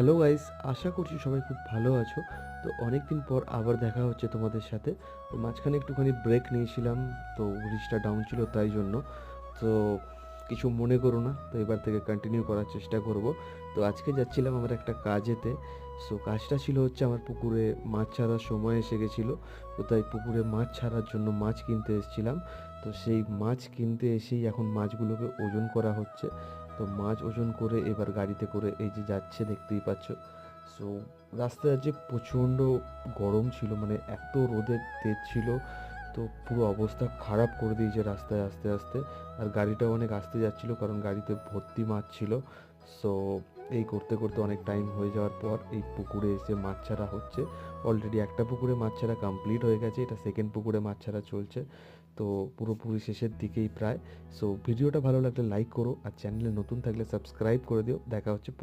Hello guys, আশা করছি সবাই খুব ভালো আছো। তো অনেক দিন পর আবার দেখা হচ্ছে তোমাদের সাথে। তো মাঝখানে একটুখানি ব্রেক নিয়েছিলাম, তো রিচটা ডাউন ছিল তাই জন্য। তো কিছু মনে করো না, তো এবার থেকে কন্টিনিউ করার চেষ্টা করব। তো আজকে যাচ্ছিলাম আমার একটা কাজেতে। সো কাজটা ছিল হচ্ছে আমার পুকুরে মাছ ছাড়ার সময় এসে গেছিলো। তো তাই পুকুরে মাছ ছাড়ার জন্য মাছ কিনতে এসেছিলাম। তো সেই মাছ কিনতে এসেই এখন মাছগুলোকে ওজন করা হচ্ছে। তো মাছ ওজন করে এবার গাড়িতে করে এই যে যাচ্ছে, দেখতেই পাচ্ছ। সো রাস্তায় যে প্রচণ্ড গরম ছিল, মানে এত রোদের তেজ ছিল, তো পুরো অবস্থা খারাপ করে দিয়েছে রাস্তায় আস্তে আস্তে। আর গাড়িটাও অনেক আস্তে যাচ্ছিল কারণ গাড়িতে ভর্তি মাছ ছিল। সো এই করতে করতে অনেক টাইম হয়ে যাওয়ার পর এই পুকুরে এসে মাছ ছাড়া হচ্ছে। অলরেডি একটা পুকুরে মাছ ছাড়া কমপ্লিট হয়ে গেছে, এটা সেকেন্ড পুকুরে মাছ ছাড়া চলছে। তো পুরোপুরি শেষের দিকেই প্রায়। সো ভিডিওটা ভালো লাগলে লাইক করো, আর চ্যানেলে নতুন থাকলে সাবস্ক্রাইব করে দিও। দেখা হচ্ছে